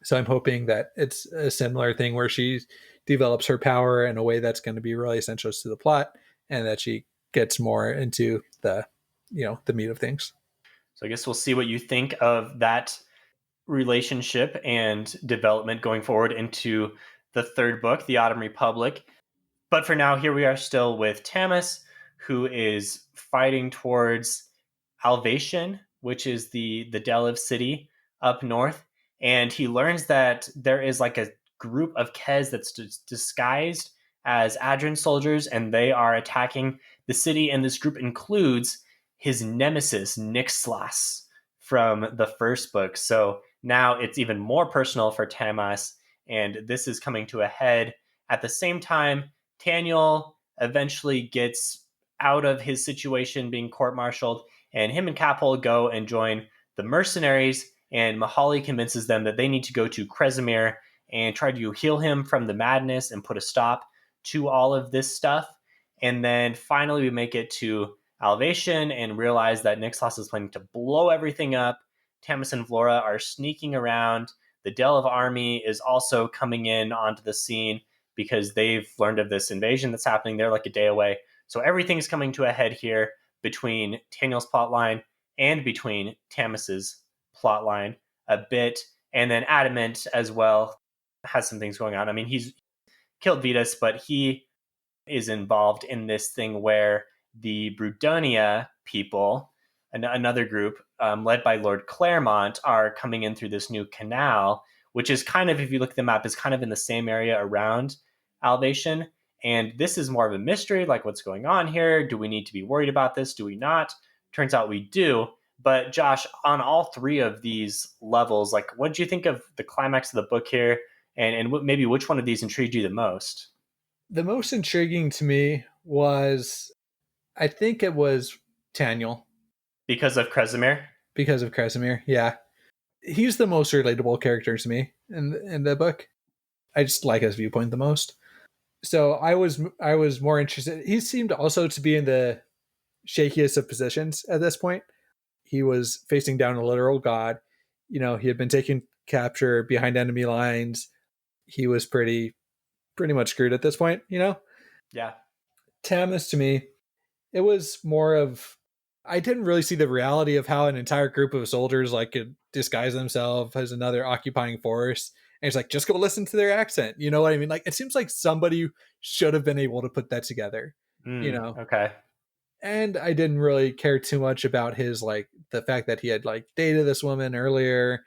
So I'm hoping that it's a similar thing where she develops her power in a way that's going to be really essential to the plot, and that she gets more into the meat of things. So I guess we'll see what you think of that relationship and development going forward into the third book, The Autumn Republic. But for now, here we are still with Tamas, who is fighting towards Alvation, which is the Deliv city up north. And he learns that there is like a group of Kez that's disguised as Adran soldiers, and they are attacking the city. And this group includes his nemesis, Nixlas, from the first book. So now it's even more personal for Tamas, and this is coming to a head. At the same time, Taniel eventually gets out of his situation being court-martialed, and him and Capol go and join the mercenaries, and Mahali convinces them that they need to go to Kresimir and try to heal him from the madness and put a stop to all of this stuff. And then finally we make it to Alvation and realize that Nixlas is planning to blow everything up. Tamas and Flora are sneaking around. The Deliv army is also coming in onto the scene because they've learned of this invasion that's happening. They're like a day away. So everything's coming to a head here between Taniel's plotline and between Tamas's plotline a bit. And then Adamant as well has some things going on. I mean, he's killed Vetus, but he is involved in this thing where the Brudonia people, another group led by Lord Claremont, are coming in through this new canal, which is kind of, if you look at the map, is kind of in the same area around Alvation. And this is more of a mystery, like what's going on here? Do we need to be worried about this? Do we not? Turns out we do. But Josh, on all three of these levels, like what did you think of the climax of the book here? And maybe which one of these intrigued you the most? The most intriguing to me was, I think it was Taniel, Because of Kresimir? because of Kresimir. Yeah. he's the most relatable character to me in the book. I just like his viewpoint the most. So I was more interested. He seemed also to be in the shakiest of positions at this point. He was facing down a literal god. He had been taken capture behind enemy lines. He was pretty much screwed at this point. Yeah. Tamis to me, it was more of, I didn't really see the reality of how an entire group of soldiers like could disguise themselves as another occupying force. And it's like, just go listen to their accent. You know what I mean? Like, it seems like somebody should have been able to put that together, you know? Okay. And I didn't really care too much about his, like, the fact that he had like dated this woman earlier.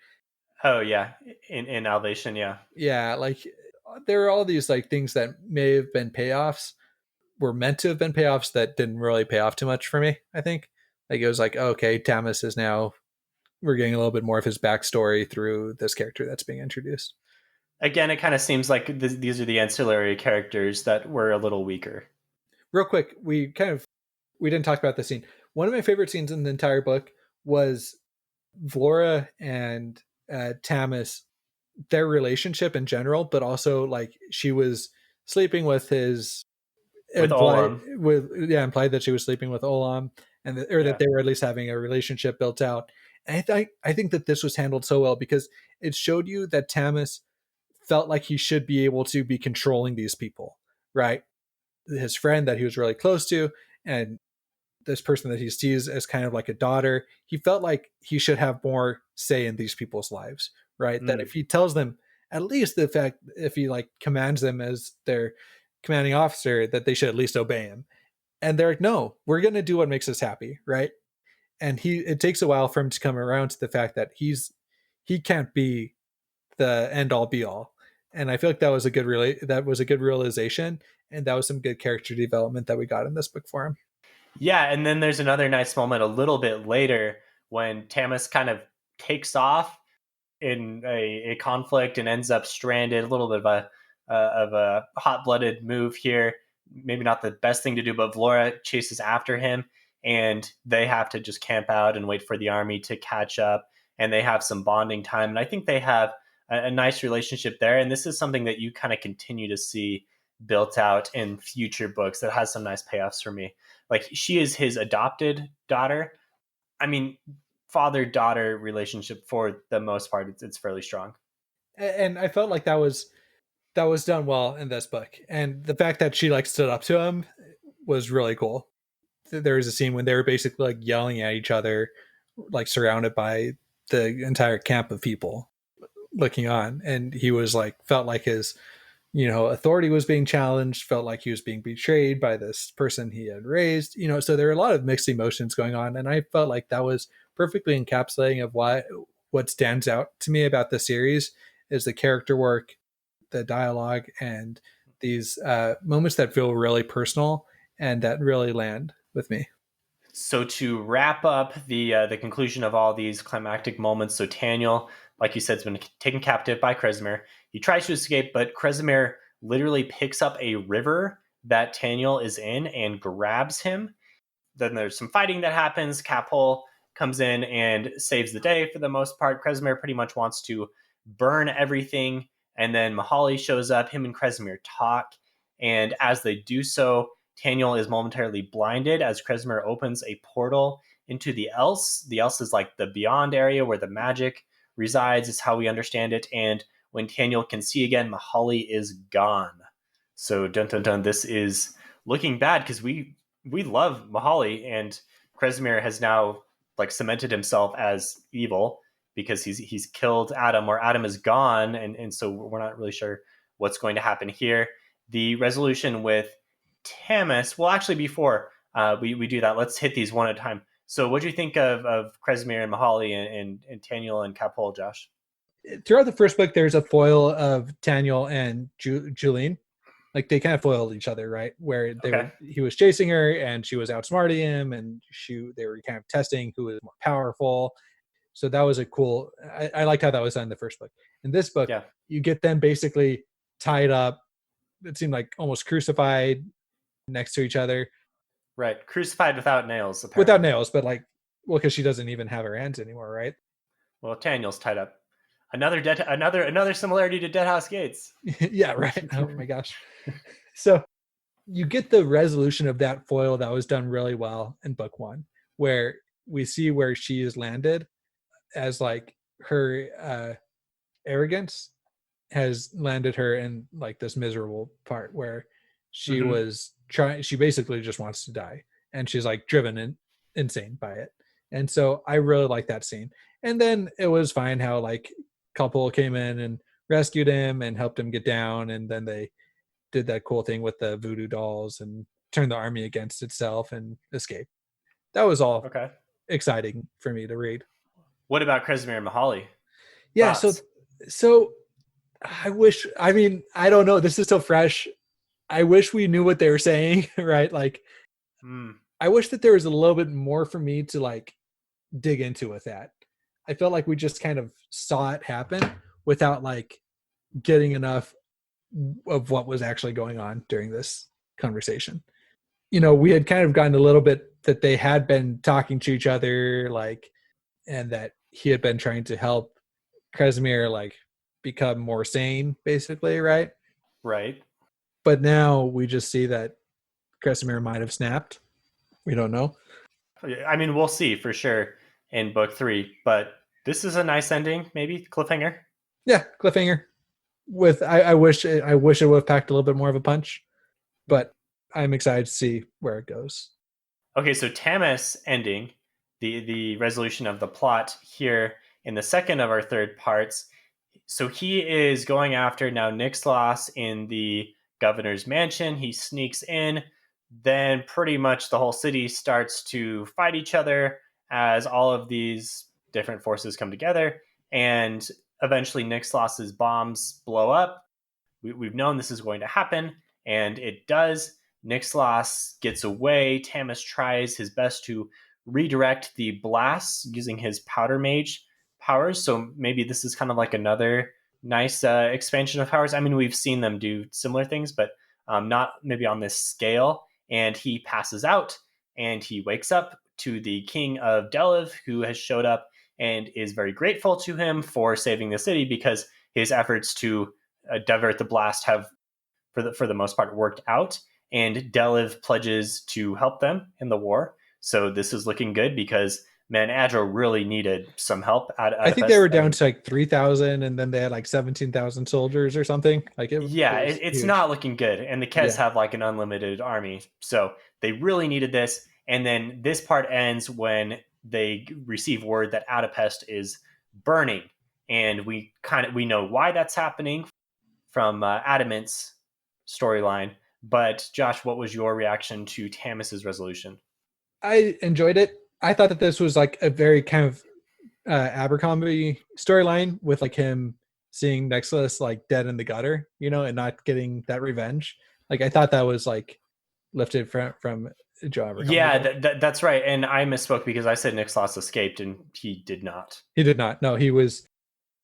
Oh yeah, in Alvation, yeah. Yeah, like, there are all these like things that may have been payoffs, were meant to have been payoffs, that didn't really pay off too much for me. I think, like, it was like, okay, Tamis is now, we're getting a little bit more of his backstory through this character that's being introduced. Again, it kind of seems like these are the ancillary characters that were a little weaker. Real quick, we didn't talk about the scene. One of my favorite scenes in the entire book was Vlora and Tamis, their relationship in general, but also like she was sleeping with his, With Olam. implied that she was sleeping with Olam, or that Yeah. they were at least having a relationship built out. And I think that this was handled so well because it showed you that Tamis felt like he should be able to be controlling these people, right? His friend that he was really close to, and this person that he sees as kind of like a daughter, he felt like he should have more say in these people's lives, right? That if Mm. he tells them, at least the fact, if he like commands them as their commanding officer, that they should at least obey him. And they're like, no, we're going to do what makes us happy, right? And it takes a while for him to come around to the fact that he can't be the end all be all. And I feel like that was a good realization, and that was some good character development that we got in this book for him. Yeah, and then there's another nice moment a little bit later when Tamis kind of takes off in a conflict and ends up stranded. A little bit of a hot blooded move here. Maybe not the best thing to do, but Vlora chases after him, and they have to just camp out and wait for the army to catch up. And they have some bonding time, and I think they have a nice relationship there. And this is something that you kind of continue to see built out in future books that has some nice payoffs for me. Like, she is his adopted daughter. I mean, father daughter relationship for the most part, it's fairly strong. And I felt like that was done well in this book, and the fact that she like stood up to him was really cool. There was a scene when they were basically like yelling at each other, like surrounded by the entire camp of people looking on, and he was like, felt like his authority was being challenged, felt like he was being betrayed by this person he had raised. So there are a lot of mixed emotions going on, and I felt like that was perfectly encapsulating of what stands out to me about the series is the character work, the dialogue, and these moments that feel really personal and that really land with me. So to wrap up the conclusion of all these climactic moments, so Taniel, like you said, has been taken captive by Kresimir. He tries to escape, but Kresimir literally picks up a river that Taniel is in and grabs him. Then there's some fighting that happens. Capol comes in and saves the day for the most part. Kresimir pretty much wants to burn everything, and then Mahali shows up. Him and Kresimir talk, and as they do so, Taniel is momentarily blinded as Kresimir opens a portal into the Else. The Else is like the beyond area where the magic resides, is how we understand it. And when Taniel can see again, Mahali is gone. So dun dun dun, this is looking bad because we love Mahali, and Kresimir has now like cemented himself as evil because he's killed Adam, or Adam is gone, and so we're not really sure what's going to happen here. The resolution with Tamis. Well, actually, before we do that, let's hit these one at a time. So, what do you think of Kresimir and Mahali and Taniel and Capol, Josh? Throughout the first book, there's a foil of Daniel and Julene. Like, they kind of foiled each other, right? Where Okay. he was chasing her and she was outsmarting him, and they were kind of testing who was more powerful. So that was a cool. I liked how that was done in the first book. In this book, Yeah. you get them basically tied up. It seemed like almost crucified next to each other Right. Crucified without nails, without apparently. nails, but like, well, because she doesn't even have her hands anymore, right? Well, Daniel's tied up. Another similarity to Deadhouse Gates. Yeah, right. Oh my gosh. So you get the resolution of that foil that was done really well in book one, where we see where she is landed as like her arrogance has landed her in like this miserable part where she Mm-hmm. was trying, she basically just wants to die, and she's like driven insane by it. And so I really like that scene. And then it was fine how like couple came in and rescued him and helped him get down, and then they did that cool thing with the voodoo dolls and turned the army against itself and escaped. That was all Okay. exciting for me to read. What about Kresimir and Mahali? Yeah, so Thoughts? so I wish, I mean, I don't know, this is so fresh. I wish we knew what they were saying, right? Like Hmm. I wish that there was a little bit more for me to like dig into with that. I felt like we just kind of saw it happen without like getting enough of what was actually going on during this conversation. You know, we had kind of gotten a little bit that they had been talking to each other, like, and that he had been trying to help Kresimir like become more sane, basically, right? Right. But now we just see that Kresimir might have snapped. We don't know. I mean, we'll see for sure in book three, but this is a nice ending, maybe cliffhanger. Yeah, cliffhanger. With I wish it would have packed a little bit more of a punch, Hmm. but I'm excited to see where it goes. Okay, so Tamas ending the resolution of the plot here in the second of our third parts. So he is going after now Nixlos in the governor's mansion. He sneaks in. Then pretty much the whole city starts to fight each other as all of these different forces come together. And eventually Nixlos's bombs blow up. We've known this is going to happen, and it does. Nixlos gets away. Tamas tries his best to redirect the blasts using his Powdermage powers. So maybe this is kind of like another nice expansion of powers. I mean, we've seen them do similar things, but not maybe on this scale. And he passes out, and he wakes up to the king of Delev, who has showed up and is very grateful to him for saving the city because his efforts to divert the blast have, for the most part, worked out. And Delev pledges to help them in the war. So this is looking good because man, Adro really needed some help at I think they Oedipus. were I down mean, to like 3,000, and then they had like 17,000 soldiers or something. Like it yeah, was it's huge. not looking good. And the Kez Yeah. have like an unlimited army. So they really needed this. And then this part ends when they receive word that Adipest is burning. And we know why that's happening from Adamant's storyline. But Josh, what was your reaction to Tamas's resolution? I enjoyed it. I thought that this was like a very kind of Abercrombie storyline with like him seeing Nexus like dead in the gutter, you know, and not getting that revenge. Like I thought that was like lifted from Joe Abercrombie Yeah, there. that's right. And I misspoke because I said Nixlos escaped and he did not. He did not. No, he was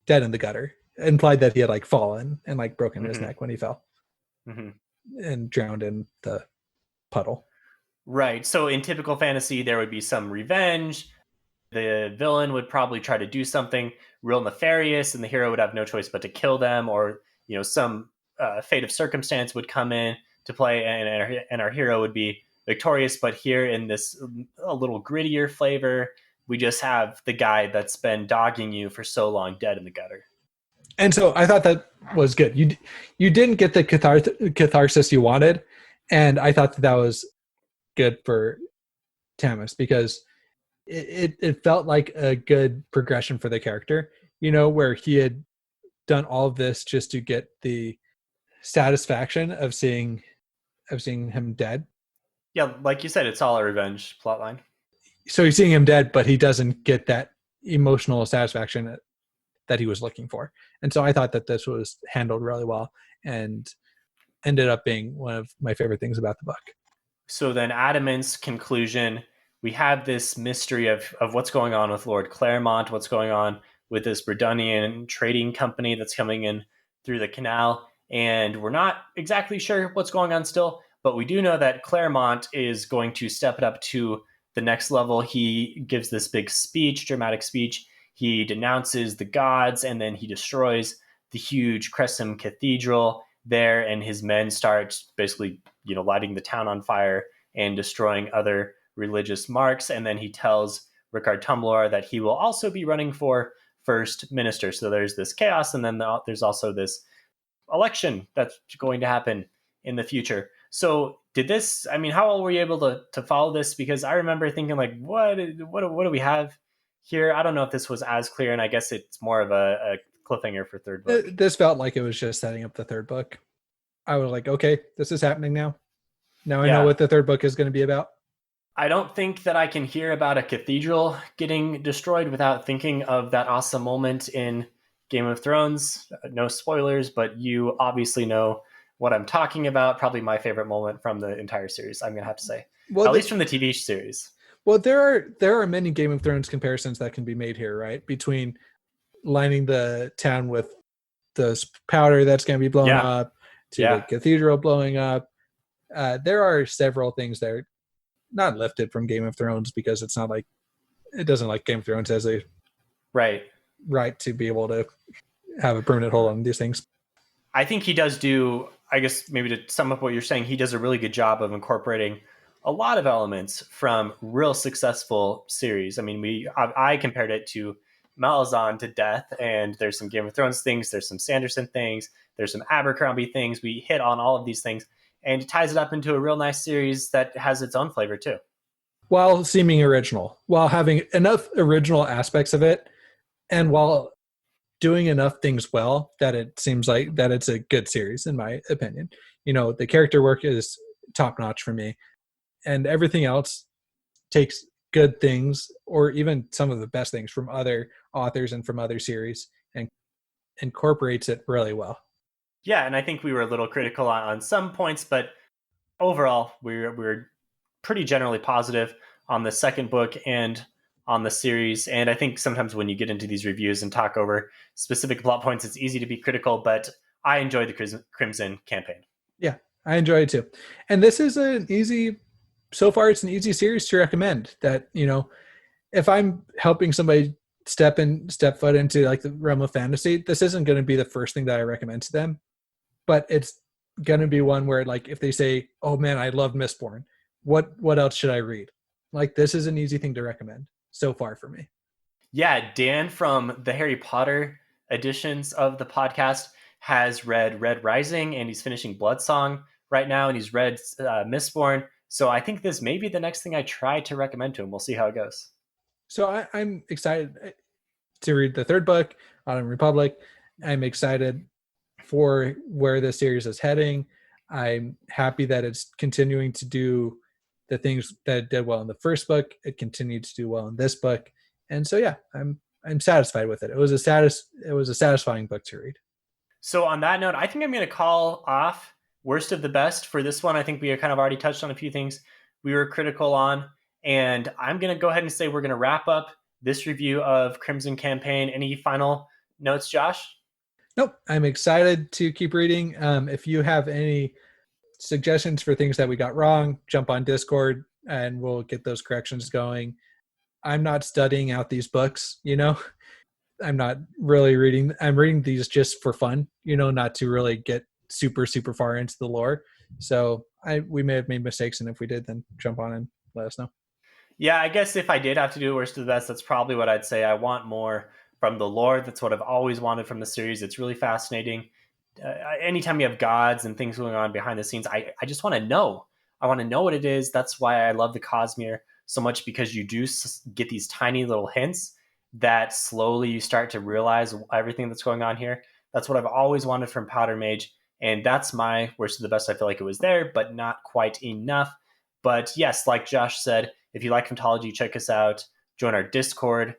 dead in the gutter. Implied that he had like fallen and like broken his Mm-hmm. neck when he fell Mm-hmm. and drowned in the puddle. Right. So in typical fantasy, there would be some revenge. The villain would probably try to do something real nefarious, and the hero would have no choice but to kill them, or some fate of circumstance would come in to play, and our hero would be victorious. But here in this a little grittier flavor, we just have the guy that's been dogging you for so long dead in the gutter. And so I thought that was good. You didn't get the catharsis you wanted, and I thought that that was good for Tamas because it felt like a good progression for the character, you know, where he had done all of this just to get the satisfaction of seeing him dead. Yeah, like you said, it's all a revenge plotline. So he's seeing him dead, but he doesn't get that emotional satisfaction that he was looking for. And so I thought that this was handled really well and ended up being one of my favorite things about the book. So then Adamant's conclusion, we have this mystery of what's going on with Lord Claremont, what's going on with this Bredonian trading company that's coming in through the canal, and we're not exactly sure what's going on still, but we do know that Claremont is going to step it up to the next level. He gives this big speech, dramatic speech. He denounces the gods, and then he destroys the huge Crescent Cathedral there, and his men start basically, lighting the town on fire and destroying other religious marks. And then he tells Rickard Tumblr that he will also be running for first minister. So there's this chaos, and then there's also this election that's going to happen in the future. So how well were you able to follow this? Because I remember thinking like, what do we have here? I don't know if this was as clear, and I guess it's more of a cliffhanger for third book. This felt like it was just setting up the third book. I was like, okay, this is happening now. Now I know what the third book is going to be about. I don't think that I can hear about a cathedral getting destroyed without thinking of that awesome moment in Game of Thrones. No spoilers, but you obviously know what I'm talking about. Probably my favorite moment from the entire series, I'm going to have to say. At least from the TV series. Well, there are many Game of Thrones comparisons that can be made here, right? Between lining the town with the powder that's going to be blown up to the cathedral blowing up. There are several things that are not lifted from Game of Thrones, because it's not like it doesn't like Game of Thrones has a right to be able to have a permanent hold on these things. I think he does do, I guess maybe to sum up what you're saying, he does a really good job of incorporating a lot of elements from real successful series. I mean, I compared it to Malazan to death, and there's some Game of Thrones things, there's some Sanderson things, there's some Abercrombie things. We hit on all of these things, and it ties it up into a real nice series that has its own flavor too. While seeming original, while having enough original aspects of it, and while doing enough things well that it seems like that it's a good series, in my opinion. The character work is top notch for me, and everything else takes good things, or even some of the best things from other authors and from other series, and incorporates it really well. Yeah, and I think we were a little critical on some points, but overall, we're pretty generally positive on the second book and on the series. And I think sometimes when you get into these reviews and talk over specific plot points, it's easy to be critical, but I enjoyed the Crimson campaign. Yeah, I enjoy it too. And this is so far it's an easy series to recommend. That, if I'm helping somebody step foot into like the realm of fantasy, this isn't going to be the first thing that I recommend to them, but it's going to be one where, like, if they say, oh man, I love Mistborn, what else should I read? Like, this is an easy thing to recommend so far for me. Yeah, Dan from the Harry Potter editions of the podcast has read Red Rising, and he's finishing Bloodsong right now, and he's read Mistborn. So I think this may be the next thing I try to recommend to him. We'll see how it goes. So I'm excited to read the third book, Autumn Republic. I'm excited for where the series is heading. I'm happy that it's continuing to do the things that it did well in the first book. It continued to do well in this book. And so, yeah, I'm satisfied with it. It was a satisfying book to read. So on that note, I think I'm going to call off worst of the best for this one. I think we kind of already touched on a few things we were critical on, and I'm going to go ahead and say we're going to wrap up this review of Crimson Campaign. Any final notes, Josh? Nope. I'm excited to keep reading. If you have any suggestions for things that we got wrong, jump on Discord and we'll get those corrections going. I'm not studying out these books, I'm not really reading. I'm reading these just for fun, not to really get super, super far into the lore. So we may have made mistakes, and if we did, then jump on and let us know. Yeah, I guess if I did have to do worst of the best, that's probably what I'd say. I want more from the lore. That's what I've always wanted from the series. It's really fascinating. Anytime you have gods and things going on behind the scenes, I just want to know. I want to know what it is. That's why I love the Cosmere so much, because you do get these tiny little hints that slowly you start to realize everything that's going on here. That's what I've always wanted from Powdermage, and that's my worst of the best. I feel like it was there, but not quite enough. But yes, like Josh said, if you like Phantology, check us out. Join our Discord.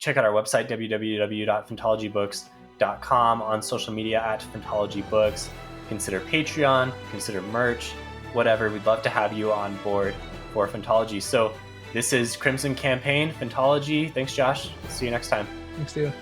Check out our website, www.phantologybooks.com, on social media at PhantologyBooks. Consider Patreon, consider merch, whatever. We'd love to have you on board for Phantology. So this is Crimson Campaign, Phantology. Thanks, Josh. See you next time. Thanks, Theo.